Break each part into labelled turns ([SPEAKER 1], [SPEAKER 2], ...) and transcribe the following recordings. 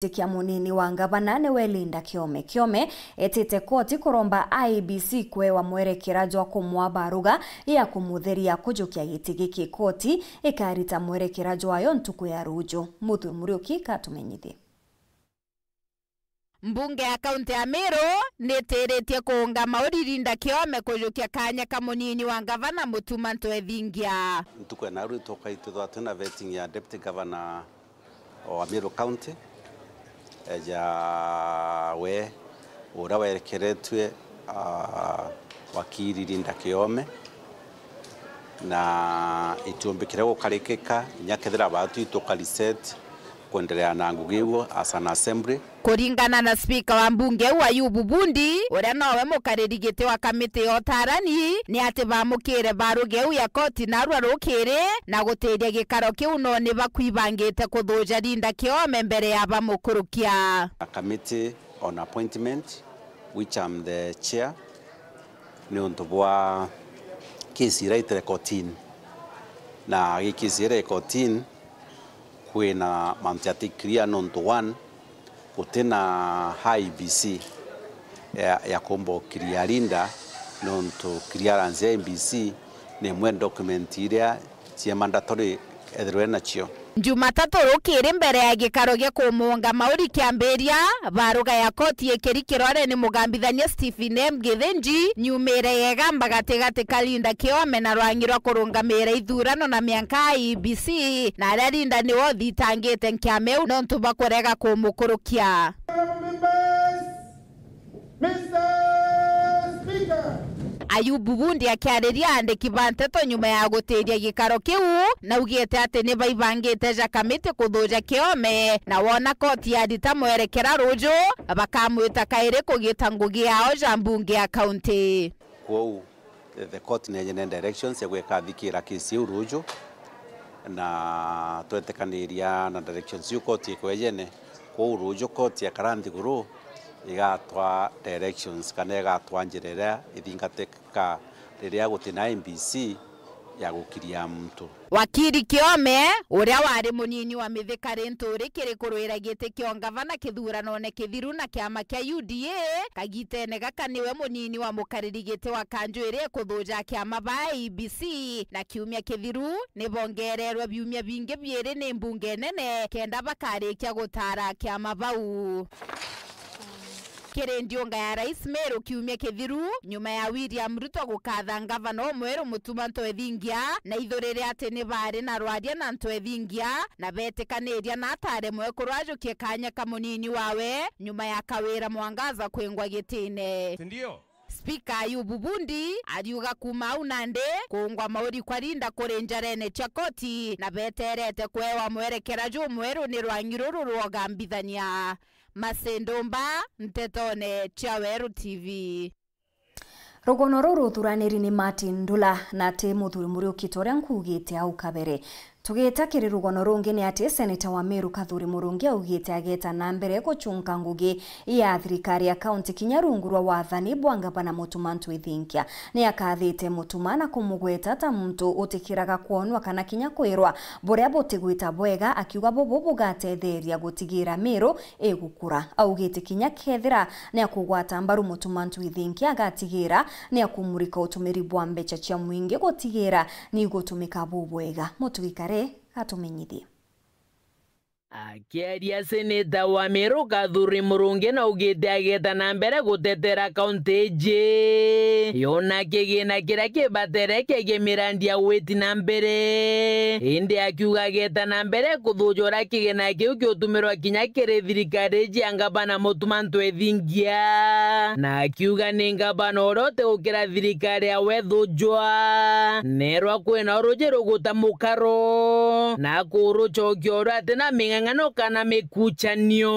[SPEAKER 1] Tikia munini wa ngavana ni Linda Kiome. Kiome etite koti kuromba IEBC kwewa mwerekera jwa kumwa baruga ya kumutheria kujukia gitigi koti ikarita mwerekera jwayo ntuku ya rujo. Muthu Muriuki katumenyithie.
[SPEAKER 2] Mbunge ya kaunti ya Meru niteretie kuunga mauri Linda Kiome kujukia kanya kamunini wa ngavana Mutuma Ntwethingia.
[SPEAKER 3] Ntuku ya naru toka itudwa tuna vetting ya deputy governor wa Meru County. Ja we ura werekeretwe wakiri Linda Kiome na itumbikire gukarikika nyakethera batu itokaliset kuendelea na ngugiwo as an assembly.
[SPEAKER 2] Kuringana na speaker wa mbunge wa Ayubu Bundi uria nowe mukariri giti wa kamiti ya utarani ni ati bamukire baruge ya koti narwa rukire na guteria gikaro kiu no ni bakwibangite kuthuja Linda Kiome mbere ya bamukurukia.
[SPEAKER 3] A committee on appointment which I'm the chair ni untubwa kesi raitere kotini na kesi raitere kotini kwina mantiatikria nonto 1 kutena IEBC ya kombo kiria Linda nonto clearance IEBC ni mwen document iria cia mandatory ethirwe nacio.
[SPEAKER 2] Jumatatu rukiri mbere ya gikaro gya kumunga mauri kiamberia baruga ya koti ekeri kirore ni mugambithania Stephen M. Githinji nyumire yegamba gatigati ka Linda Kiome na rwangirwa kurungamira ithurano na mianka IEBC na aria Linda ni wothitangite nkiameu no ntuba kurega kumukurukia. Ayubu Bundi akiariria andiki banteto nyuma ya guteria gikaro kiu na ugite ati ni baibangite ja kamiti kuthuja Kiome na wona koti ya dita mwerekera rujo bakamwita kaire kugita ngugi yao ja mbunge ya county.
[SPEAKER 3] Kwou the court ne directions ya gweka thikira kesi rujo na twetekaniria na directions yu koti kwejene kwou rujo koti ya karanthi guru igatwa directions kana igatwa njirera ithingateka riria gutina IEBC ya gukiria mtu.
[SPEAKER 2] Wakiri Kiome uria wari munini wa mithikari nturi kiri kurwira giti kio ngavana kithurano ne kithiru na kiama kia UDA kagitene gaka niwe munini wa mukariri giti wa kanjwire kuthuja kiama ba IEBC na kiumia kithiru ni bongererwe biumia bingi biiri ni mbunge nene kenda bakarikia gutara kiama bau. Ndionga ya Rais Meru kiumia kithiru nyuma ya William Ruto gukatha ngavana mweru Mutuma Ntwethingia na ithurire ati ni bari na rwaria na Ntwethingia na betekaniria na atare mwe kurwajukie kanya kamunini wawe nyuma ya Kawira Mwangaza kwengwa gitine.
[SPEAKER 4] Ndio
[SPEAKER 2] Speaker Ayubu Bundi ariuga kuma unande kuungwa mauri kwa Linda kurenjarene cha koti na beterete kwewa mwerekera ju mweru ni rwangiruru rwogambithania. Masendomba Ntetone Chaweru TV.
[SPEAKER 1] Rugono ruru thuraniri ni Martin Ndula na te Muthuri Muriuki toria nkugite au kabere. Tugitakiri rugono rungi ni ati Senator wa Meru Kathuri Murungi augite ageta na mbere guchunga ngugi ya thirikari ya county Kinyarungu rwa wathani bwangabana Mutuma Ntwethingia ni akathite Mutuma na kumugweta ta muntu utikiraga kuonwa kana kinya kwirwa buria butigwita bwega akiuga bobo bugatetheria gutigira Meru egukura augite kinya kethira ni akugwata mbaru Mutuma Ntwethingia agatigira ni akumurika utumiri bwa mbecha cia mwingi gutigira ni gutumika bubwega mutugikare atumenyithie.
[SPEAKER 5] Akiaria Seneta wa Meru Kathuri Murungi na ugite ageta na mbere gutetera kaunti je yona kigina kiria kibatere kigemirandi awiti na mbere indi akiuga ageta na mbere kuthujura kigina kiu kiutumirwa kinya kiri thirikari ji ngavana Mutuma Ntwethingia na akiuga ni ngavana orote ukira thirikari awe thujwa nerwa kwina rujiru gutamukaro na kuruchokio rate na ngano kana mekuchanio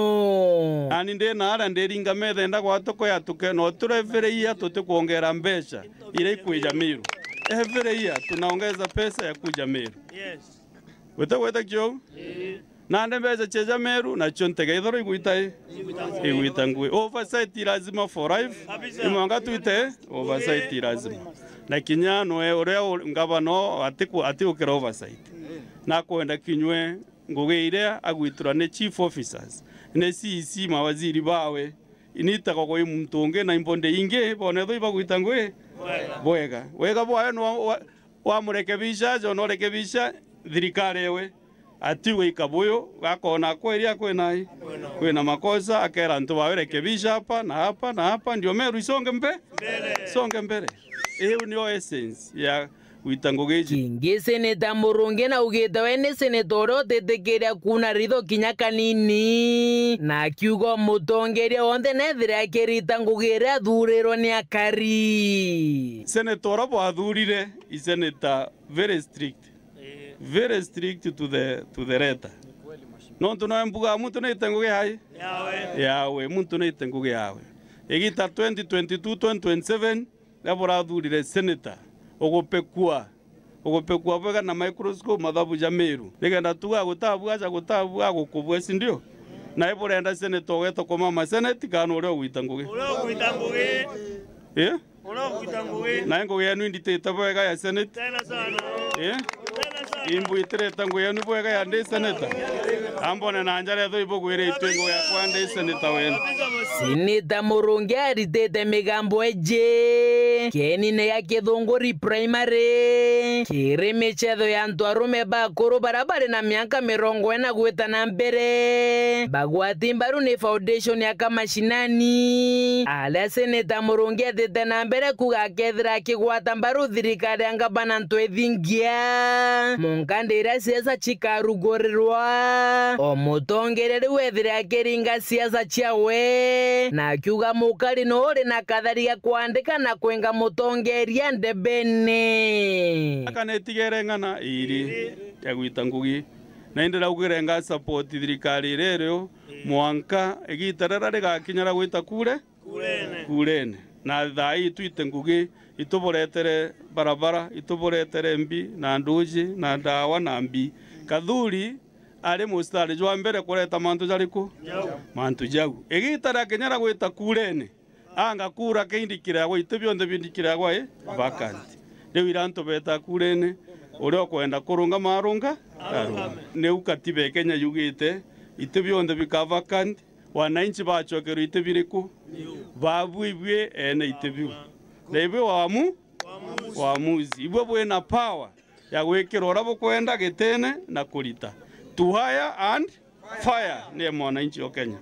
[SPEAKER 6] ani ndena ara nderinga methenda gwatuko yatuke no turefereia tuti kuongera mbeca ile ikuja Meru evereia tunaongeza pesa ya kuja Meru. Yes weta kyo na mbeca cheja Meru na chontega ithoro iguita ngui oversight lazima for life imwanga tuite oversight lazima na kinya no uria ngavano atiukira oversight na kwenda kinywe ngugi iria agwitura ni chief officers ne sisi mawaziri bawe inita kwa mtunge na imbonde inge bone doi bagwitangwe bwega wega bwayo no wa murekebisha jo no rekebisha thirikari ewe atiwe ikabuyo gakona kweria kwena makosa akera ntu bawe rekebisha hapa na hapa na hapa ndio Meru isonge songe mbele hiyo ndio essence ya witangogeji
[SPEAKER 5] kingi seneta Murungi na ugita wene senator otetekeria kuna ritho kinya kanini na kiugo mutongeria onthe nethire akirita ngugira thuriro ni akari
[SPEAKER 6] senator abo athurire i senator very strict to the letter no tuna mbuga muntu ne tenguge hai yawe muntu ne tenguge yawe igita 2022 2027 abo athurire senator ogopekua bwega na microscope mathabu ja Meru rigenda tuga gutabu agukubwe sindio na iburenda senator weto kwa mama senate kana uri ogwitanguge na ngo yenu nditeta bwega ya senate tena sana imbu itireta ngo yenu bwega ya ndi senator ambone na njare tho ibogwire itwengo ya kwa ndi senator wenu
[SPEAKER 5] Seneta Murungi aritete migambo eje keni ne ya Githunguri primary kiri michetho ya antu arume bakuru barabara na miaka 40 gwita na mbere bagwati mbaru ni foundation ya kamashinani ala Seneta Murungi atete na mbere kugakethira kigwata mbaru thirikari anga bana ntwethingia munkandira siasa chikarugorirwa omutongereri wethira akiringa siasa chiawe na kiuga mukari no uri na katharia kuandika na kwenga mutongeria ndebene
[SPEAKER 6] akanetigere ngana iri ya gwitangugi na indira ugirenga support thirikari rero mwanka egitarara rigakinyara gwita kurene na thai twitengugi ituboretere barabara ituboretere mbi na nduji na ndawa na mbi kathuri ari mustari jwa mbere kureta mantu jariku mantu jagu igitara kenyara gwita kurene anga kura keindikira gwa itebionde bindikira gwa vacant riu iranto beta kurene uri kwenda kurunga marunga ne ukatibe Kenya yugite itebionde bika vacant wananchi bachokero itebiriku babu ibwe ene itebiu lebe waamuzi ibwe bwe na power ya gwekero rabo kwenda getene na kurita to hire and fire ni mwananchi wa Kenya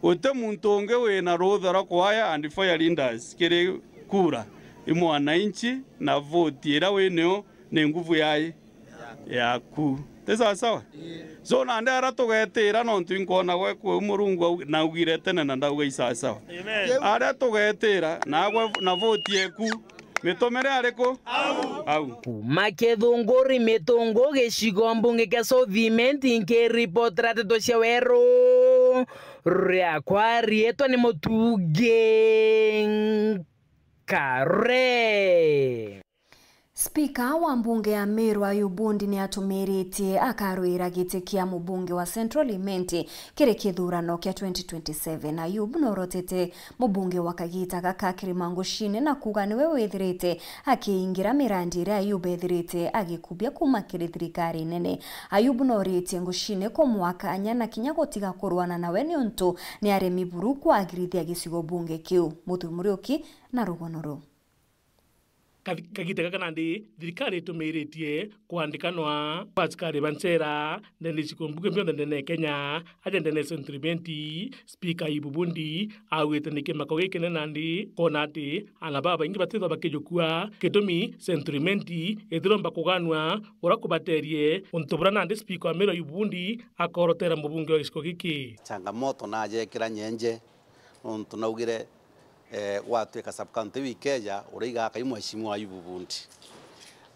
[SPEAKER 6] ote muntu onge we na rodha ku hire and fire leaders kire kura mwananchi na vote era weneo ne nguvu ya ku tesa sawa so na ndara togetera no ntuinkona gwe ku murungu na ugire tene na ndauga isa sawa ara togetera na vote yeku mitomere ariko au
[SPEAKER 5] make Githunguri mitungo gicigo mbunge kia Southiment nke report rateto cia weru ria kwa rieto ni mutuge kare
[SPEAKER 1] Spika wa mbunge ya Meru Ayub Bundi ni atumiritie akarwira giti kia mubunge wa Central Imenti kiri kithurano kia 2027 Ayub norotete mubunge wa Kagita Gaka Kirimangushine na kuga niwe wethirite akiingira mirandi ria Ayub ethirite agikubia kuma kiri thirikari nene Ayub norite Ngushine ko mwaka anyana kinya gotiga kurwana nawe ni untu ni aremi buru kwagirithia gicigo bunge kiu Mutu Muriuki na Rugonoro
[SPEAKER 4] Kagita Gaka nandi thirikari tumiritie kuandikanwa askari bancera ndende cikombuge mbio ndende Kenya agenda ne sentimenti Speaker Ayub Bundi awete nike makogekene nandi konati alababa ingi batitho bakijukua ketumi sentimenti ethiromba kuganwa urakubaterie untubura nandi Speaker Meru Ayub Bundi akorotera mubunge wa giciko giki
[SPEAKER 3] changamoto naje kira nyenje tunaugire watuika subcounty wikeja uriga kai mheshimiwa Ayub Bundi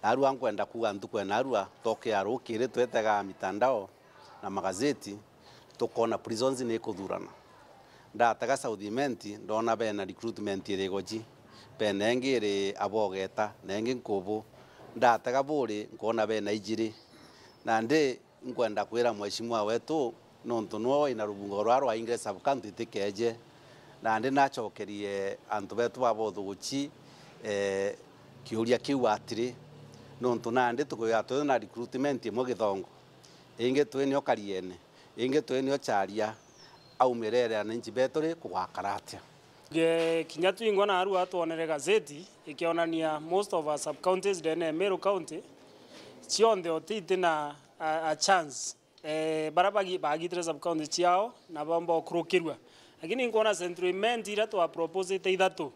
[SPEAKER 3] narua nkwenda kuga ntukwe narua toke arukire twetega mitandao na magazeti tukona prisons ni kuthurana ndataga Southiment ndona bena recruitment irigoji benengi iri abogeta nengi nkubu ndataga buri nkona bena ijiri na ndi nkwenda kwira mheshimiwa wetu nontu no ina rubungo rwa ingle subcounty tikeje na ndi nachokerie antu betu abothuguchi kiuria kiu atiri nontu na ndi tukuya na recruitment mo Githongo inge twenio Kariene inge twenio Charia au mirere ananchi betore kugakaratia
[SPEAKER 7] kinya twingwa na aru atwonere gazeti ikionania most of our sub counties dene Meru County cionthe otite na a chance barabagi bagitre sub county ciao na bombo krokirwa lakini ngona centriment ira twa propose ite ithatu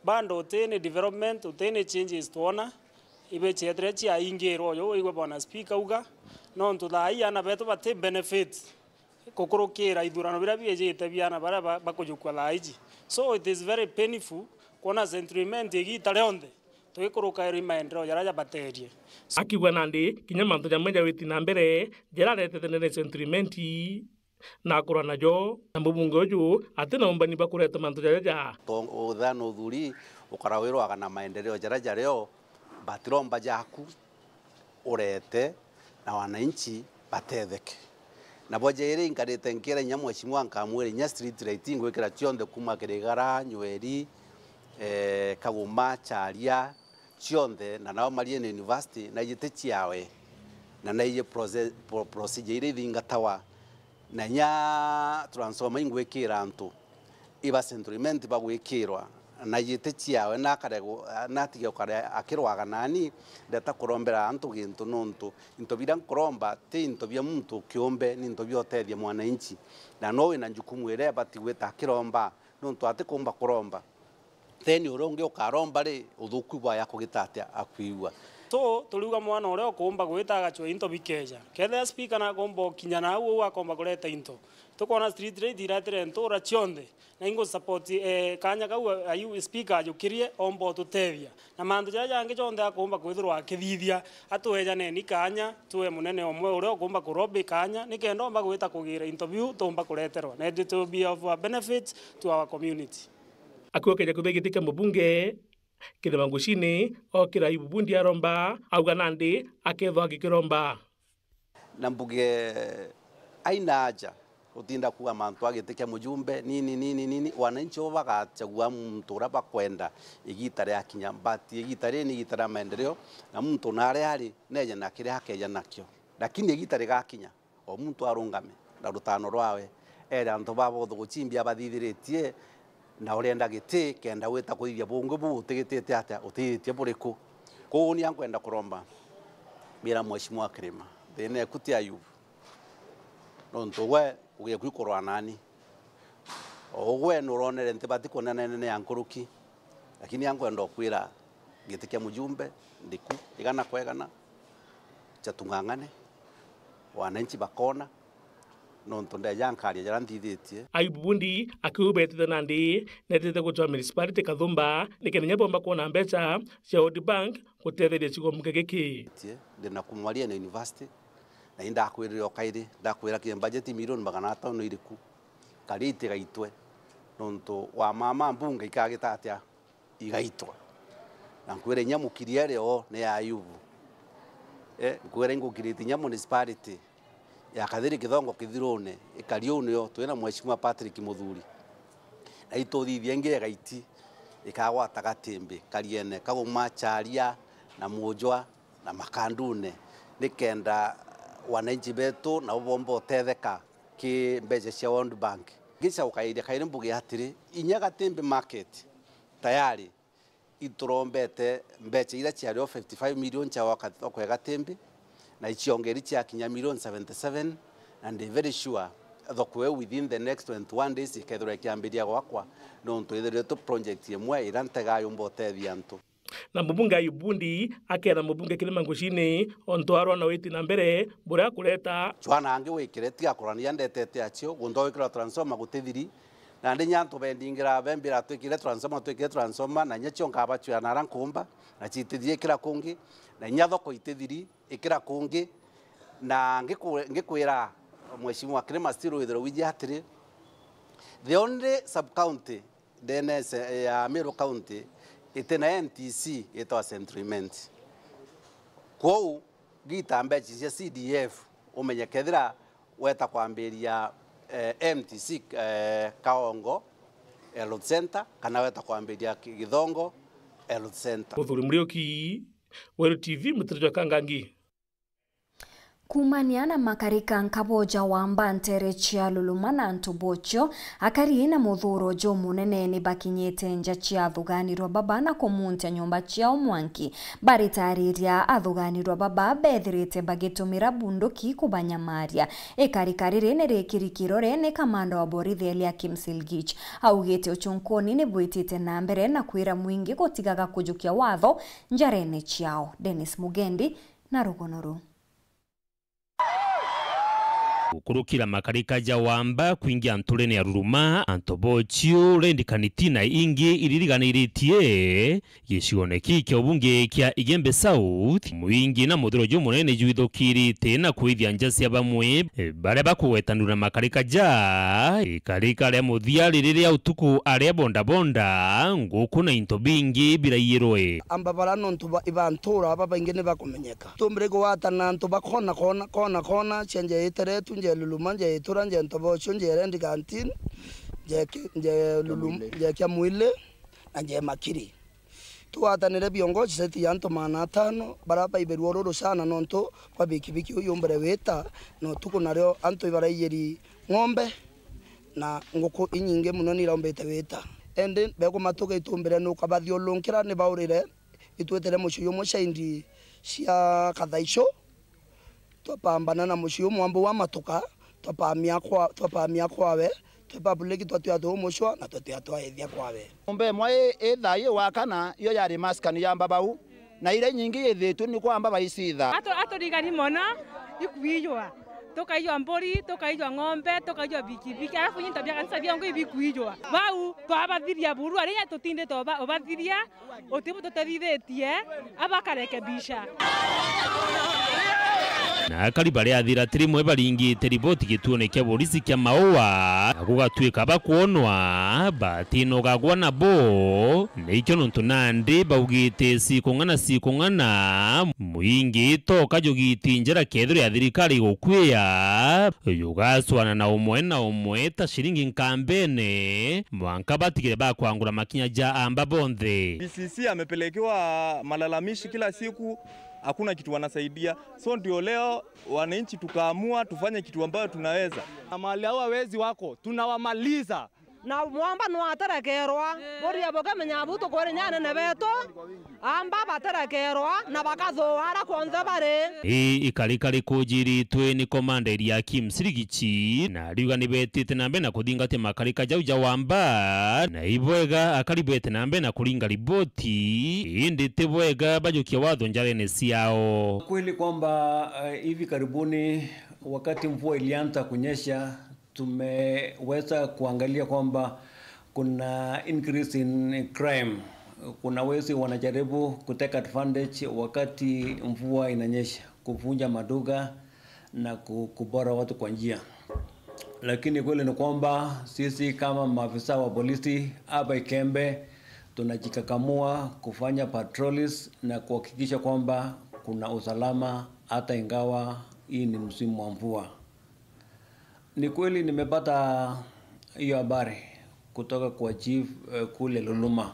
[SPEAKER 7] bando utene development utene changes tuona ibe chetre cia ingero yo igwe bona speaker uga no ntuthai ana beto bate benefit kokorokera ithurano bira biejete biana bara bakujukwa laiji so it is very painful kuona centriment igitare onthe twikoroka iri maendeleo yaraja baterie
[SPEAKER 4] akiwa nandi kinya mantu jamenya witi na mbere jerarete ne centriment na kurana jo na mbunge uju atena umbani bakureta mantu jaja
[SPEAKER 3] uthano uthuri ukarawirwa kana maendeleo jaraja leo batiromba jaku urete na wananchi batetheke na boje ire inkarete nkera nyamwe chimwa nkamwere nya street lighting gwekera chionde kuma kirigara nyweri kaguma charia chionde na nao marie university na yite chiawe na naye procedure ire thingatawa na nya transforma ingwekira antu iba centriment bagwekirwa na yite chiawe na karego natige kare akirwaga nani ndeta kurombera antu gintu nuntu into bira nkuromba ti into bya muntu kiombe ni into byotethia mwananchi na nowe na njukumu ire batiweta akiromba nuntu ati kumba kuromba teni uronge ukaromba ri uthuku bwa yako gitatia akwiwa
[SPEAKER 7] so tuliuga mwana ore okumba gwita agachwa into bikeja kethe speaker na kombo kinya na uo akomba kureta into tukona street rate iratire ntura chionde na ingo support kanya kau ayu speaker ajukirie ombo tutethia na mandu jaja ange chonde akomba kwithirwa akithithia atueja neni kanya tuwe munene omwe ore okumba kurobi kanya nikendo omba gwita kugira interview tomba kureterwa na it will be of benefit to our community
[SPEAKER 4] akuokeja kubegitika mbunge Kithamangushini okira ibubundi aromba auga nandi akethwa gikiromba
[SPEAKER 3] na mbuge aina aja utinda kuwa mantu agitikia mujumbe nini wananchi bagachagua muntu uraba kwenda igitare akinya mbati igitare ni igitara maendeleo na muntu nare hari neje na kire hakeja nakyo lakini igitare gakinya o muntu arungame na rutano rwawe era antu babo guchimbia bathithiretie na urenda giti kenda wita kuithia bungu bu tigitete ata utitie buriku ko ni ankwenda kuromba mira mheshimiwa Kirima thene kuti Ayubu nonto we uge kwikorwa nani ogwe nuronere ntibati konana nene yankuruki lakini ankwenda kwira gitikia mujumbe ndiku igana kwegana chatungangane wananchi bakona nonto ndajankari jarantithitie
[SPEAKER 4] Ayububundi akiubetete nandi netete gutwa municipality Kathumba nikenya bomba kuona mbeca cia World Bank gutetheria chigomke giki
[SPEAKER 3] ndina kumwaria na university na inda kwirira okaire ndakwira ki budget milioni 500 iriku karite gaitwe nonto wa mama mbunge ikagitatia igaitwa na kwire nyamukirie reo ne Ayubu kwire ngukiriti nya municipality ya kathiri kithongo kithirone ikarione yo twena mheshimiwa Patrick Muthuri na ituthithia ngire gaiti ikagwata gatimbi kariene kaguma charia na mujwa na makandune nikenda wananchi betu na bombo tetheka ki mbeje cia World Bank gicha ukairia kaire mbuge atiri inya gatimbi market tayari iturombete mbeche ira cia 55 million cha wakati okwe gatimbi na ichiongeri cia kinya million 77 and very sure thokwe within the next 21 days ikethura kiambiria gwakwa no twithirio to project yemwe irantega yumbo tethia ntu
[SPEAKER 4] na mbunge Ayububundi akera mbunge Kithamangushini ontwarwa na witi na mbere bura kureta
[SPEAKER 3] chwana ange wikireti akurania ndetete acio gundo wikira transformer gutithiri na ndinya ntu bendingira bembira twikire transformer na nyacho ngaba chwa na rankumba na chitithie kira kungi na nyatho ko itithiri ikira kungi na ngikwira mheshimiwa Kirima still with the wijatri the only sub county DNS ya Meru County itena NTC ito centriment kwou gitambe cia CDF umenyekethira weta kwambiria MTC Kaongo Health Center kana weta kwambiria Githongo Health Center
[SPEAKER 4] Muthuri Murioki Weru TV Mutirijo Kangangi
[SPEAKER 1] Kumaniana makarika nkaboja wamba ntere chia lulumana ntubocho akari na muthuro jo munene ni bakinyete nja chia thuganirwa baba na kumuntia nyumba chia omwanki baritariria athuganirwa baba bethirite bagitumira bunduki kubanyamaria ikarikari ne rekirikiro rene kamanda wa borithi Elia Kimsilgich augite uchunkoni ni bwitite na mbere na kwira mwingi gotigaga kujukia watho njarene chiao. Dennis Mugendi na Rugonoru.
[SPEAKER 8] Ukurukira makarika ja wamba kuingia nturene ya ruruma antobochio rendikanitina ingi iririganiritie gicigoneki kya ubunge kya Igembe South muingi na muthuro munene juithukirite na kwithia njasi abamwe bare bakuwetanura makarika ja ikarika ria muthia ririria utuku aria bonda nguku na into bingi birayirwe
[SPEAKER 9] amba barano ntuba ibantura baba ingene bakumenyeka tumbrego watana ntuba kona chenje itere nje luluma nje itura nje ntobocho nje rendi kantin nje lulum nje kya mwile nje makiri tuwatanire biongozi seti yanto mana 5 baraba iberuororo sana nonto kwa bikibiki uyu mbere weta no tuko naryo anto ibarayeri ngombe na ngoko inyinge muno ni rombete weta ende beko matoka itumbere no kabathio lonkira ne baurire itwetere mushuyo mushaindi cia kathaisho twapambana na mushuyo mwambo wa matoka twapamia kwawe twapabuleki twatwa mushwa na twatwa ethia kwawe
[SPEAKER 10] ombe mwae ethaye wakana yo yari maskani ya mbabau na ile nyingi yethitu ni kwamba baisitha
[SPEAKER 11] ato rigani mona ikuijwa tokaijwa mbori tokaijwa ng'ombe tokaijwa bikibiki alafu nyinta bya kanisa byangu ibikuijwa bau twabathiria buru aria tutinde toba obathiria otibu tutithithetie abakarekebisha
[SPEAKER 8] na karibare athira tirimwe baringite riboti gituone kya polisi kya Maua gugatuika bakuonwa batino gagwa na bo nikyo nontu nandi baugite sikungana muingi toka jogiti njera kedro ya thirikari gukwia yugaswana na umwe ta shiringi nkambene mwanka batigire bakwangura makinya ja amba bonthe.
[SPEAKER 12] DCC amepelekewa malalamishi kila siku, hakuna kitu wanasaidia. So ndio leo wananchi tukaamua tufanye kitu ambayo tunaweza.
[SPEAKER 13] Mali hao wezi wako tunawamaliza.
[SPEAKER 14] Na mwamba no atarakerwa bori aboga menyabuto kore nyana nebeto amba batarakerwa na bakathoara konza bare
[SPEAKER 8] ikarikari kujiritwe ni komanda Elia Kimsilgich na riuga ni betite nambe na kuthingatia makarika jauja wamba na ibwega akaribete nambe na kuringa riboti indi tibwega bajukia watho njarene ciao.
[SPEAKER 15] Kweli kwamba hivi karibuni wakati mvua ilianza kunyesha tumeweza kuangalia kwamba kuna increase in crime. Kuna wezi wanajaribu kuteka advantage wakati mvua inanyesha, kuvunja maduka na kubora watu kwa njia. Lakini kweli ni kwamba sisi kama maafisa wa polisi hapa Ikembe tunajikakamua kufanya patrols na kuhakikisha kwamba kuna usalama hata ingawa hii ni msimu wa mvua. Ni kweli nimepata hiyo habari kutoka kwa chief kule Luluma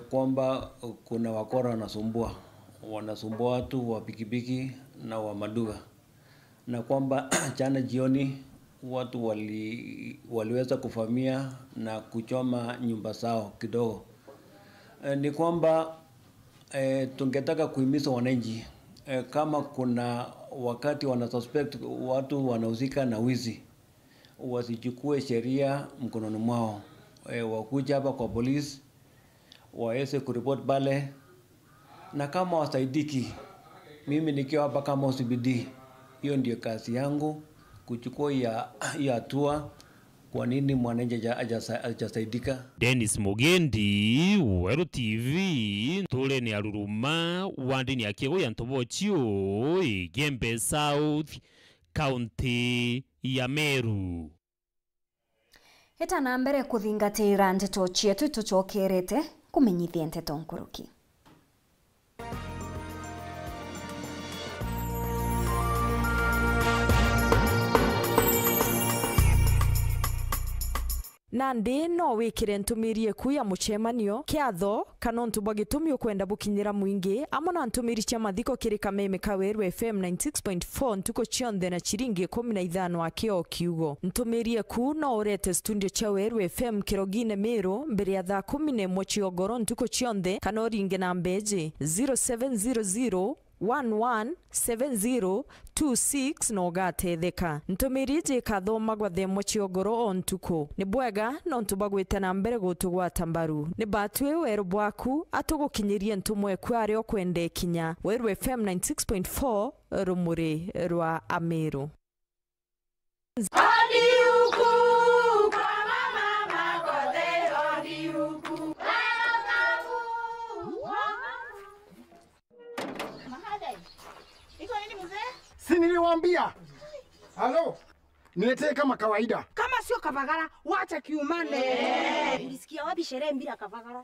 [SPEAKER 15] kwamba kuna wakora wanasumbua watu wa pikipiki na wa maduka, na kwamba jana jioni watu waliweza kuvamia na kuchoma nyumba zao kidogo. Ni kwamba tungetaka kuhimiza wananchi kama kuna wakati wanasuspect watu wanahusika na wizi wasichukue sheria mkononi mwao, wakuja hapa kwa polisi waweze kuripoti pale, na kama wasaidiki mimi nikiwa hapa kama OCPD, hiyo ndio kazi yangu kuchukua ya hatua. Kwa nini mwananchi hajasaidika?
[SPEAKER 8] Dennis Mugendi, Weru TV, tole ni aruruma wandini akiego ya ntobochio Igembe South County ya Meru.
[SPEAKER 1] Heta na mbere kuthingatira ndeto chietu tuchokerete kumenyithia nteto nkuruki.
[SPEAKER 16] Nandi no wikire ntumirie ku ya muchemanio kiatho kana ntubwa gitumio kwenda bukinyira mwingi amona ntumiri cia mathiko kiri Kameme Kaweru FM 96.4 ntuko chionde na chiringi 15 akio kiugo ntumirie ku no urete studio cha Weru FM Kirogine Meru mbere ya thaa 11 chiogoro ntuko chionde kana oringe na mbeji 0700 117026 no gatetheka ntumirije kathoma gwa themo chiogoro ontuko ni bwega no ntubagwite na mbere gutugwata mbaru ni batwe weru bwaku atugukinyirie ntumwe kwari okwende kinya Weru FM 96.4 rumuri rwa Ameru.
[SPEAKER 17] Si niliwaambia? Halo? Niletee kama kawaida.
[SPEAKER 18] Kama sio Kavagara, wacha kiumane. Ulisikia wapi sherehe bila Kavagara?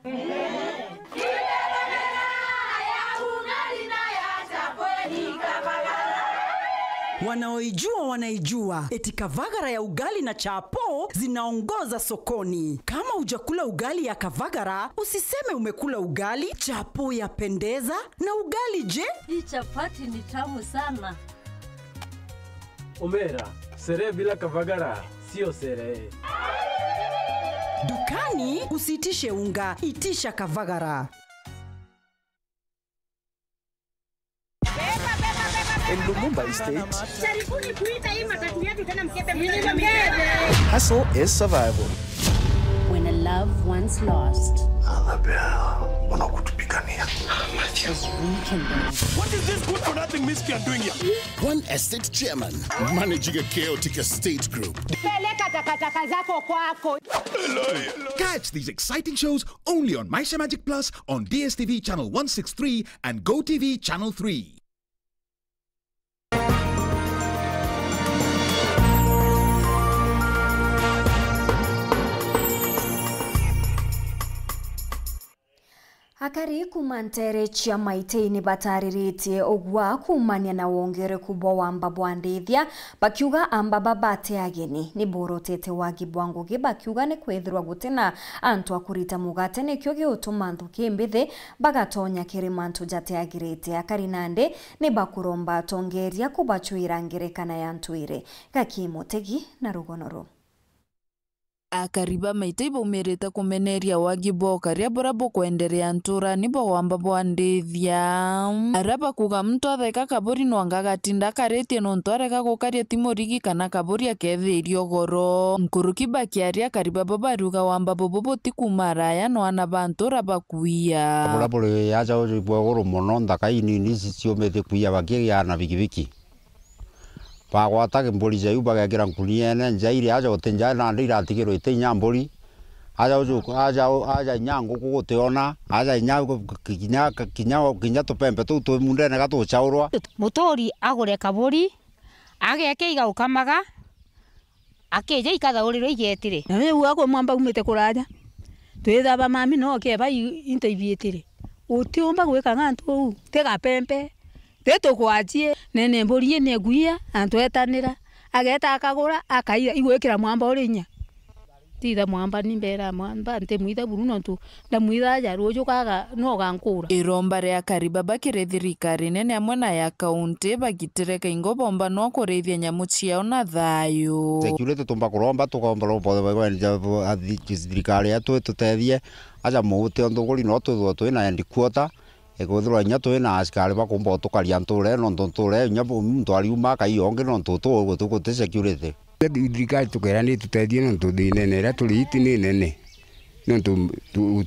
[SPEAKER 19] Wanaoijua wanaijua. Eti Kavagara ya ugali na chapo zinaongoza sokoni. Kama hujakula ugali ya Kavagara, usiseme umekula ugali. Chapo ya pendeza na ugali je?
[SPEAKER 20] Hii chapati ni tamu sana.
[SPEAKER 13] Omera, sherehe bila Kavagara sio sherehe.
[SPEAKER 19] Dukani usitishe unga, itisha Kavagara.
[SPEAKER 21] In Lumumba Estate,
[SPEAKER 22] hustle is survival.
[SPEAKER 23] When a loved one's lost,
[SPEAKER 21] What is this good for nothing miscreant doing here? One estate chairman managing a chaotic estate group. Catch these exciting shows only on Maisha Magic Plus on DSTV channel 163 and GoTV channel 3.
[SPEAKER 1] Akari kumantere chia maitini batariritie ogwa kumania na wongere kubwa wamba bwandithia bakiuga amba babate ageni ni borotete wagi bwangu bakiuga ne kwethirwa gutena antu akurita mugate ne kyo giutuma ntu kimbithe bagatonya kirimantu jate agirete akari nande ne bakuromba tongeria kubachuira ngerekana ya ntuire gakimotegi na rugonoro.
[SPEAKER 24] Akariba maitaibo umereta kumeneria wagibo karia borabo kuenderea ntura nibo wamba bwandithia araba kuga mtu atheka kaburi nwangagatinda karetie nontu areka gukaria timorigi kana kaburi akethirio goro nkuruki bakiaria kariba babaruga wamba bobo tikumara no ana bantura bakuia
[SPEAKER 25] borabo yaja ujibwa goro mono ndaka inini ciomete kuia bakia na bikibiki bagwata mburi ja yuba gagira nkuniene njaire aja otenja na ndira tigiro itenya mburi aja ujuko aja nyango kuguteona aja nyango kinya tupembe tu mundene gato chaurwa
[SPEAKER 26] mutori agure kaburi ageke iga ukamaga akeje ikathauriro igetire na we uako mwamba umite kuraja twithaba mami no keba intoibietire utiomba gweka ngantu tega pempe teto kwatie nene mburi ne guia antwetanira ageta akagura akaira igwekira mwamba orinya titha mwamba nimbera mwamba nte muitha buruno tu ndamuitha ya rojo kaga no gankura
[SPEAKER 24] iromba ria kariba bakire thirikari nene amwe na ya kaunti bagitereka ingobomba no kurithia nyamu ciao na thayo
[SPEAKER 25] security tumba kuromba tukomba robo bwa thirikari atu tutethie aja muute ondogori no tu na ndi quota egothro nya tu na askari bakomba tukaria ntule no ntule nya muntu ariuma kai onge no tutu gute security
[SPEAKER 27] thirikari tukera ni tutethie no tuthine ra tuliti ni nene no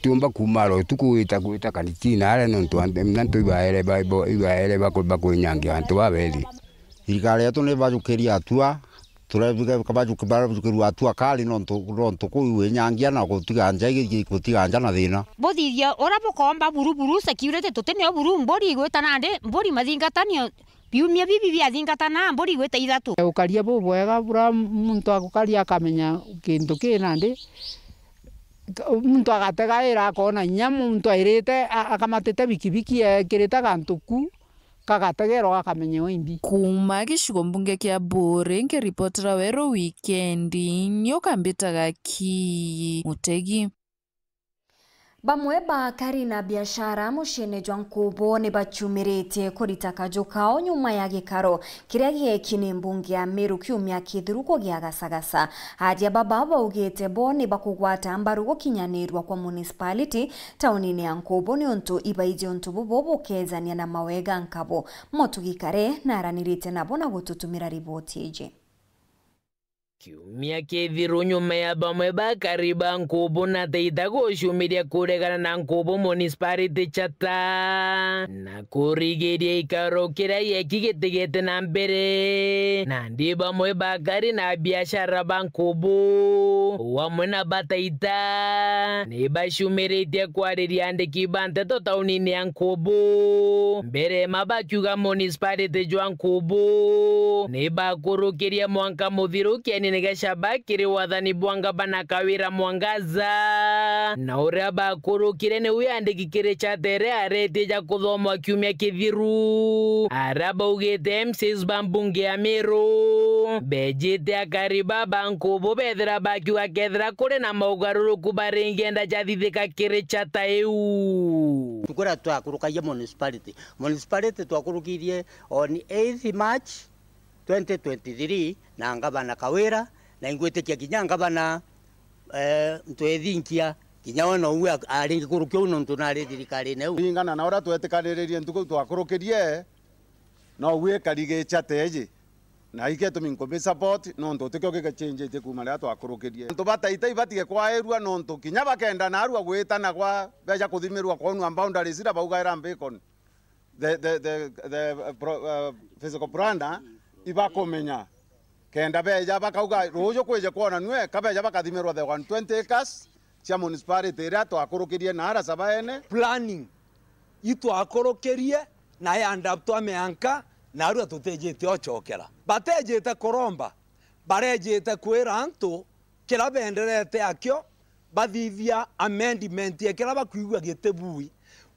[SPEAKER 27] tuomba kumaro tukuita kuita kanitina ale no na tuibaere bible ibaere bakunyangia antu babethi
[SPEAKER 25] thirikari atu ni bajukiria atua turabika kabajukiru atua kali no tukuiwe nyangia na kutiganja na thina
[SPEAKER 26] bothithia ora bokomba buruburu security tutene buru mbori gweta nande mbori mathingatanio biumia bibi bia thingatana mbori gweta ithatu
[SPEAKER 28] ukaria bo bwega bura muntu akukaria akamenya kintu kinande muntu agatega ira kona nyamu muntu airite akamatete bikibiki ekirita gantuku kagategerwo akamenywo imbi.
[SPEAKER 24] Kuma gicigo mbunge kia Mburi ngiripotera Wero wikendi nio kambitaga ki Mutegi.
[SPEAKER 1] Bamwe bakari na biashara muciini jwa Nkubu ni bachumirite kurita kaju kao nyuma ya gikaro kiria giekini mbunge ya Meru kiumia kithiruko gia Gasagasa. Hadia baba baugite bo ni bakugwata mbaru gukinyanirwa kwa municipality taunini ya Nkubu ni untu ibaije untu bubo bukezania na mawega nkabo. Motugikare naranirite nabo na gututumira riboti ije.
[SPEAKER 2] Kiumia kithiru nyuma ya bamwe bakari ba Nkubu na teita gucumiria kuregana na Nkubu municipality chata na kurigiria ikaro kiria yekigitigite na mbere na ndi bamwe bakari na biashara ba Nkubu wamwe na bataita ni bacumiritie kwariria andiki ba nteto taunini ya Nkubu mbere mabakiuga municipality jwa Nkubu ni bakurukiria mwanka muthiru kieni Gashaba kiri wathani bwanga bana kawira mwangaza na uria bakurukire ni uyandiki kiri chatere arete ja kuthomwa kiumia kithiru araba ugite MCs bambunge ya Meru bejite akariba Nkubu bethira bakiuga kethira kuri na maugaruruku baringenda jathithika kiri chata eu
[SPEAKER 3] tukura twakurukagia municipality twakurukirie on 8th March 2023 na ngabana kawira na ingwetikia kinya ngabana ntwethinkia kinya wana uwe aringi kurukio uno ntunari thirikari neu
[SPEAKER 4] ingana na ora twetikanirie ntuko twakurukirie no uwe karige chateje na ike tuminko support no nto tikyo gigachange kuma ria twakurukirie ntu bataita ibatige kwaerua no ntu kinya bakenda na arua gwitana kwa beja kuthimirwa kwa onu boundaries ira baugaira mbikon the physical branda ibakomenya kenda beja bakauga rojo kweje kuona nwe kabeja bakathimirwa the 120 acres cia municipality ria twakurukirie na ara sabaene
[SPEAKER 5] planning itu akurukirie na yanda twameanka na arua tutejete ochokera batejete koromba barejete kwira antu kira benderete akyo bathithia amendment ekira bakuigwa gitebui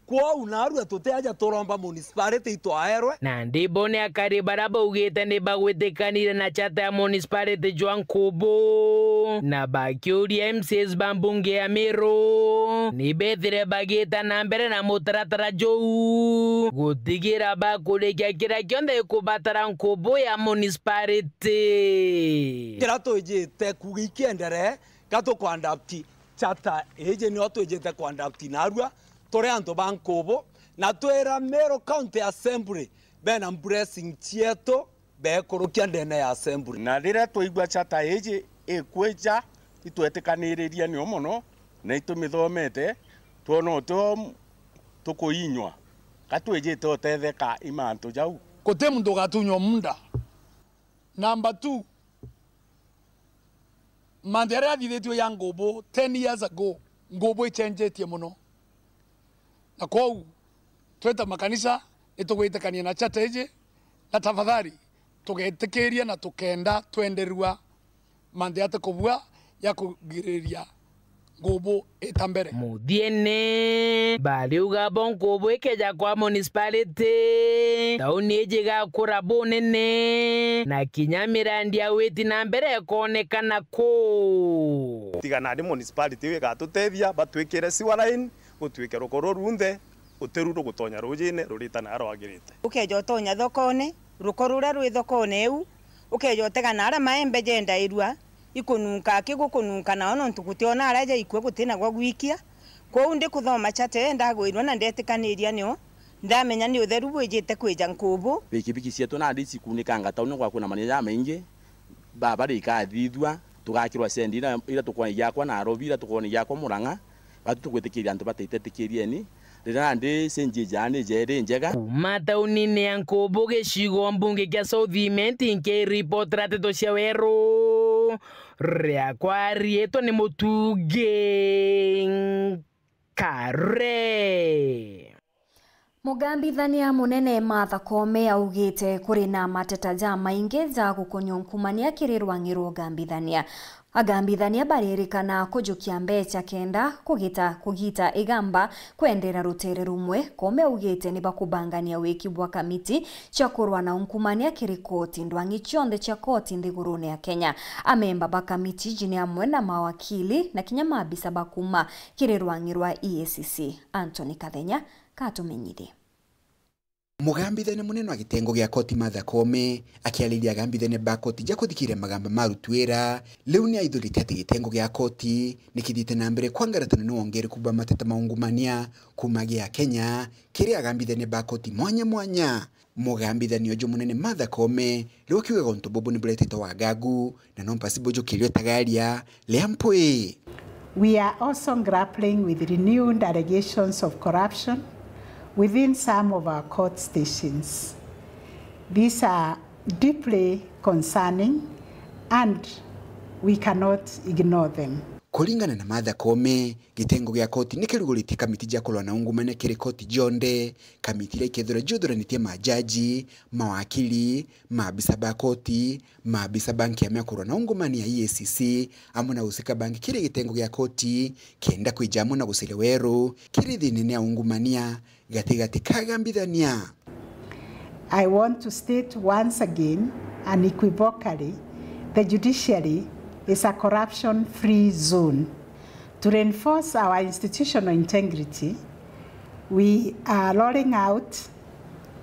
[SPEAKER 5] kwa unaru atuteaja toromba municipality itwaerwe
[SPEAKER 2] na ndibone akari baraba ugite ni bagwitikanire na chata ya municipality jwa Nkubu na bakiuri MCs bambunge ya Meru ni bethire bagita na mbere na mutaratara jou gutigira bakurekia kira kionde kubatara Nkubu ya municipality
[SPEAKER 5] kira tojete kugikiendere gato kwandapti chata eje ni otojete kwandapti narua tore anto ba Nkubu na twera Meru County Assembly bena blessing chieto be kurukia ndene ya assembly
[SPEAKER 4] na rira twaigwa chata eje ekweja itwetikaniria ni omono na itumithomete tuono tukuinywa katwejete otetheka imanto jau
[SPEAKER 17] kote mundu gatunywa munda. Number 2, mandere athithitio ya Nkubu 10 years ago Nkubu ichenjetie muno na kou tweta makanisa itugwitikania na chata iji na tafadhali tugetikiria na tukenda twenderua mande ate kubua ya kugiriria Nkubu itambere
[SPEAKER 2] muthiene bariuga Nkubu ikeja kwa municipality tauni ijiga kura bunene na kinyamirandi awiti na mbere konekana ko
[SPEAKER 4] tigana ndi municipality wigatutethia batwikire sewer line gutwike rukoro runthe uteruro gutonya rujine ruritana arwagirite
[SPEAKER 18] ukejo tonya thokone rukorura rwi thokone eu ukejo tegana ara maembe jenda irua ikununka kigukununka na ono ntukutiona araja ikwe gutina gwa gwikia kwa undi kuthoma chate ndagwirwa na ndetikaniria nio ndamenya ni utheru bwijite kwija Nkubu
[SPEAKER 3] bikibiki cietu na ndisi kunikanga tauni kwa kuna manenya maingi baba rikathithwa tugakirwa sendi ira tukwa yakwa na rovira tukoni yakwa Murang'a batu tugwitikiria antu batitetekirie ni rira ndi senje jane jere njega
[SPEAKER 2] mataunini ya Nkubu gicigo mbunge kia Southiment nke report rateto cia Weru ria kwarieto ni Mutuge Kare.
[SPEAKER 1] Mugambithania munene Martha Koome augite kuri na mateta ja maingi ja gukonyo nkumania kiri rwang'iro gambithania agambithania baririkana kujukia mbeca kenda kugita igamba kwendera rutere rumwe kome ugite ni bakubangania wiki bwa kamiti cha kurwa na unkumania kirikoti ndwangi chionde cha koti ndigurune ya Kenya. Amemba ba kamiti jini amwe na mawakili na kinya maabisa bakuma kirirwangirwa EACC. Anthony Kathenya katumenyithie.
[SPEAKER 6] Mugambithania munene wa gitengo gya koti Martha Koome akiarĩria agambithania ba koti ja kuthikire magamba marutwira riu ni aithurite ati gitengo gya koti nikithite na mbere kwangaratana no ongere kuba mateta maungumania kumagia Kenya kiri agambithania ba koti mwanya mugambithania ujo munene Martha Koome riu akiuga gonto bobo ni buretete wa gagu na no mpasibo jo kirio tagaria leampwe.
[SPEAKER 7] We are also grappling with renewed allegations of corruption within some of our court stations. These are deeply concerning and we cannot ignore them.
[SPEAKER 6] Kulingana na Martha Koome, gitengo gya koti nikirugurite kamiti ja kulwa na ungumane kiri koti jonde, kamiti ile kethura juduranitie majaji, mawakili, maabisa ba koti, maabisa banki ya kulwa na ungumane ya EACC, amuna usika banki kiri gitengo gya koti, kenda kuijamu na gusileweru, kiri dhinene ya ungumania, gati kagambithania.
[SPEAKER 7] I want to state once again, unequivocally, the judiciary is a corruption-free zone. To reinforce our institutional integrity, we are rolling out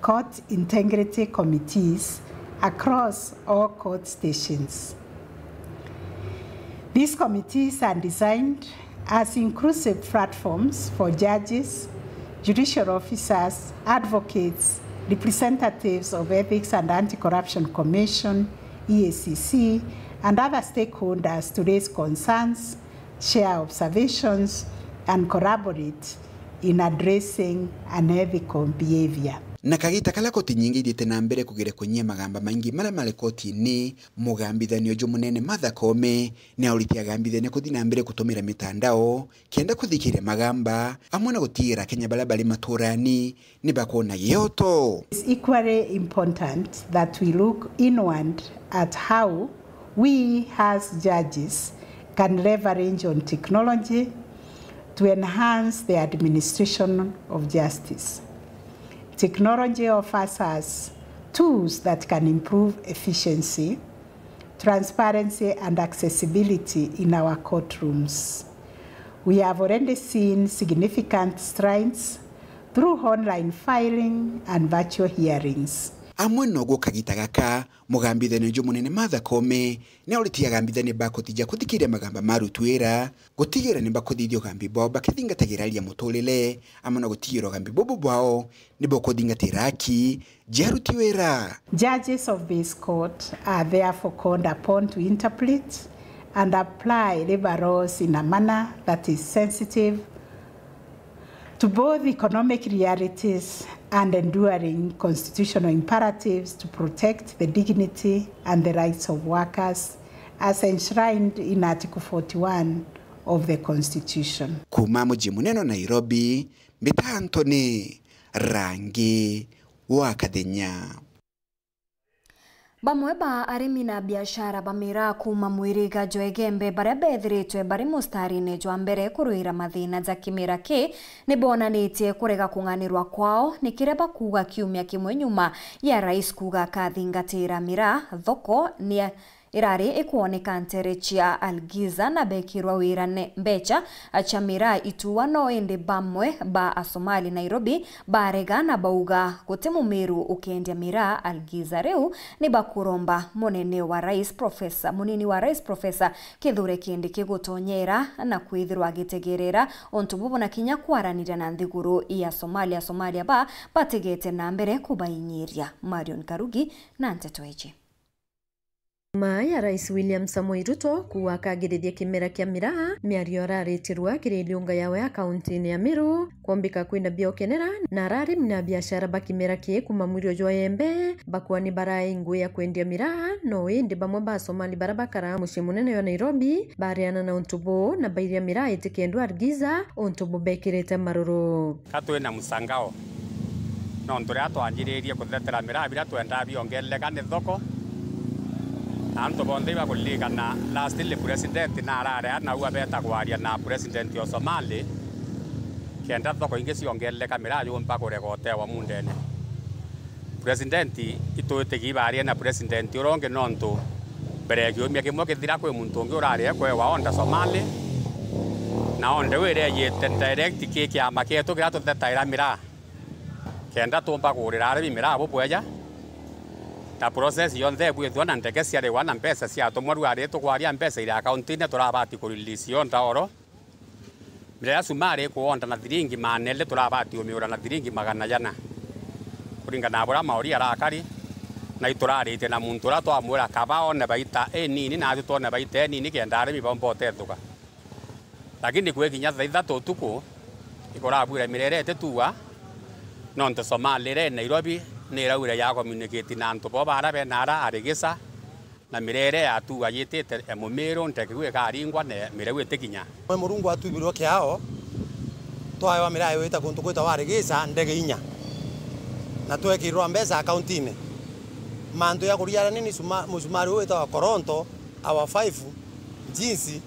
[SPEAKER 7] court integrity committees across all court stations. These committees are designed as inclusive platforms for judges, judicial officers, advocates, representatives of Ethics and Anti-Corruption Commission, EACC, and other stakeholders to raise concerns, share observations, and collaborate in addressing unethical behavior.
[SPEAKER 6] Na kagita kala koti nyingi idite na mbere kugere kwenye magamba maingi male koti ni mugambithania ujo munene Martha Koome ni auriti agambithania kuthi na mbere kutumira mitandao kenda kuthikire magamba amwe na gutira Kenya balabali maturani ni bakona yoto.
[SPEAKER 7] It's equally important that we look inward at how we as judges can leverage on technology to enhance the administration of justice. Technology offers us tools that can improve efficiency, transparency, and accessibility in our courtrooms. We have already seen significant strides through online filing and virtual hearings.
[SPEAKER 6] Amwe nogo kagita gaka mugambithania ujo munene Martha Koome ni auriti agambithania ba koti ja kuthikire magamba marutwira gutigira ni bakuthithio gambi bo bakithingatagiraria mutulile amana gutigira gambi bobo bwao ni bokuthingatira haki jarutiwira.
[SPEAKER 7] Judges of this court are therefore called upon to interpret and apply labor laws in a manner that is sensitive to both economic realities and enduring constitutional imperatives to protect the dignity and the rights of workers as enshrined in Article 41 of the Constitution.
[SPEAKER 6] Kuma muji muneno Nairobi, Mbita Anthony Rangi wa Kathenya.
[SPEAKER 1] Bamwe ba arimi na biashara bamira kuma mwiriga Joegembe baria bethiritwe bari mustarine jwa mbere kuruira mathina za kimira ki ni bonanitie kurega kunganirwa kwao ni kire bakuga kiumia kimwe nyuma ya rais kuga kathingatira mira thoko ni irari ikuoneka nterechia Algiza na bekirwa wirane mbecha achamira ituwa no ende bamwe ba Asomali Nairobi barega na bauga kutemu miru ukendia mira Algiza reu ni bakuromba munini wa rais profesa Kithure Kindiki gutonyera na kwithirwa gitegerera ontububu na kinya kwaranira na nthiguru ya Somalia ba bategete na mbere kubainyiria. Marion Karugi na Ntetweje.
[SPEAKER 9] Ya Rais William Samoei Ruto kuwakagirithia kimera kia miraa miario araritirwa kiriliunga yawe ya kaunti ya Meru kuombika kwina biokenera na arari na biashara bakimera kie kuma mwirio jwa Embe bakwani barai ngwe ya kwendia miraa no indi bamwe ba Somali barabakara muci munene wa Nairobi bariana na untubo na bairia miraa itikendwa Algiza untubo bekirete maruru
[SPEAKER 10] katwe na musangao no ndore atwanjiririe kuthetera miraa bila twenda biongeleka ni thoko
[SPEAKER 8] anto bonde ba kulikana last le president na arare na uwa beta kwaria na president yo Somali kenda thoko ingi ciongele kamera yo mpaka uregote wa mundene president itoete gibaria na president uronge nonto beregio mia kimwe kithira kwe muntu ungi urare kwe wa onda Somali na onde were yete direct ke kya maketo gira tutetaira mira kenda tumba kurira ari mira abo bweja ta process yonde bwithwa na ndeke cia rewa na mpesa cia tumwaru ari tukwaria mpesa ira account ine turabati kurelease yonda oro mira sumari kuonda na thiringi manele turabati umiura na thiringi magana jana kuringana na bora mauri arakari na iturarite na muntu ra twamwira kabao ne baita nini na tutone baita nini kenda ari mibombo tethuka lakini kwe kinya thaitha tutuku ikorabwira mirerete tuwa nonte Somali re Nairobi ni raure ya communicate na antu bo bara be nara arigisa na mirere ya tuwa yitete emumiro ntekwe karingwa ne mirewe tekinya
[SPEAKER 10] mwe murungu atubirwo kiao twayo mirayo wita kuntu kwita warigisa ndege inya na twekirwa mbesa accountine mantu ya kuriara nini musumari wita wa Koronto awa 5 jinsi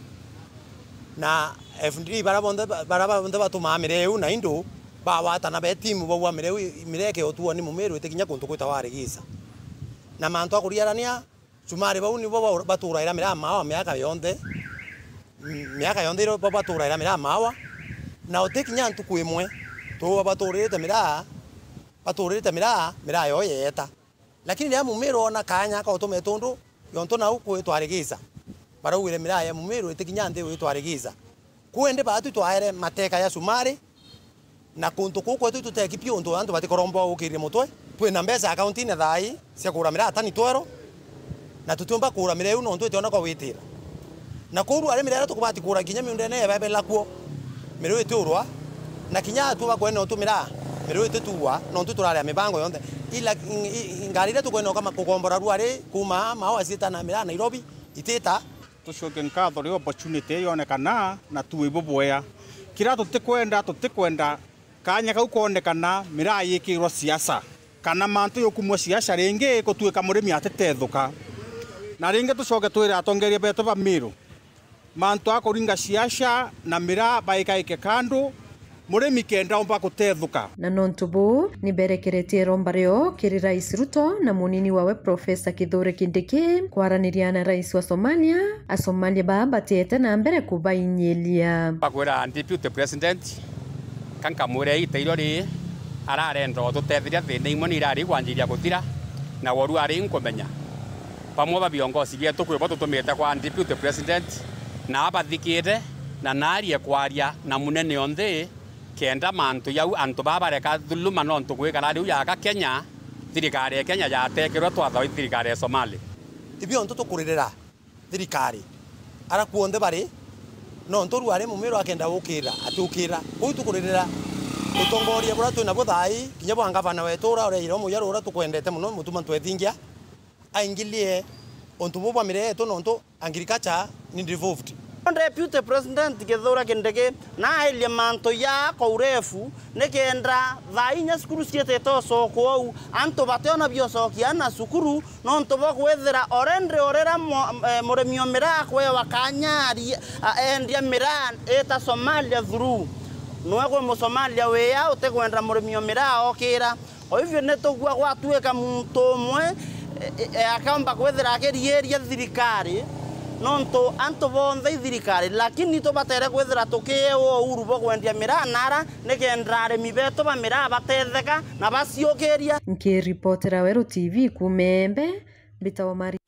[SPEAKER 10] na FND barabonde batumamire na indo bawata na betimu bwa mireke otuwa ni mumeru itekinya kuntu kwita warigisa na mantu akuriarania sumari bauni bo baturaira mira mawa miaka yonde ro baturaira mira mawa na otekinya ntu kwimwe to baturite mira yo yeta lakini ya mumeru ona kanya ka utume tundu yonto na uku twarigisa barawire mira ya mumeru itekinya nde twarigisa kuende batu twaere mateka ya sumari na kuntu kuko tuteki pio ndo antu batikorombo ukiri mutwe twina mbesa account ine thai cia kuramira atani twero na tutumba kuramira yu no ntwe ona kwa witira na kuru ale mirera tukubati kura kinya miundene ebe lakuo miro iturwa na kinya tuba kwene otumira miro ituwa no ntuturale mibango yonde ila ngarire tukwene kama kukombora ruare kuma mawa sita na mira Nairobi iteta
[SPEAKER 11] tucoke nkatho ri opportunity yonekana na tuiboboya kira tutikwenda kanya kau konekana mira yikirwo siasa kana mantu yokumwa siasa ringi gutuika murimi atetethuka na ringi tucoke twira atongeria beto ba miru mantu akuringa siasa na mira baikaike kando murimi kenda omba kutethuka
[SPEAKER 9] na nontubu ni berekeretie rombareo kiri Rais Ruto na munini wawe Profesa Kithure Kindiki kwaraniria na rais wa Somalia Somalia babatete na mbere kubainyelia
[SPEAKER 8] bakwira deputy president kanka mure iteirori arare ndo tutethiria thina imwe ni irari kwanjiria guthira na woru ari nkomenya pamwe ba viongozi bietu kwibo tutumite kwa deputy president na abathikite na narie kwaria na munene onthe kenda mantu yau antu babareka dhuluma no ntukwikara riu yaka Kenya thirikari ya Kenya yatekirwo twatho thirikari ya Somali
[SPEAKER 10] ibio ntu tukuririra thirikari ara kuonde bari no ntoru ari mumiro akenda ukira atukira kuu tukuririra utongoria bura twina buthai kinya bwanga bana wetura ore iro muyaro ura tukwendete muno mutuma twethingia aingilie ontu bwa mire to no ntu agriculture ni devolved
[SPEAKER 12] Deputy President Kithure Kindiki na ile manto ya kwa urefu nekenda thainya sukuru cietete soko anto bateona biosokia na sukuru no nto bokwethera orera muremio mira kwe wakanyari endia mira eta Somalia through no mu Somalia we ya utekwenda muremio mira okira o hivyo netogwa gwatuika muntu mwe akamba kwethera akirieria thirikari nonto anto bonthe thirikari lakini to batere kwethira tukio uru bo kwendia mira nara nekendrare mibeto ba mira batetheka na baciokeria
[SPEAKER 9] nkiripotera Weru TV kumembe Bitawa Mari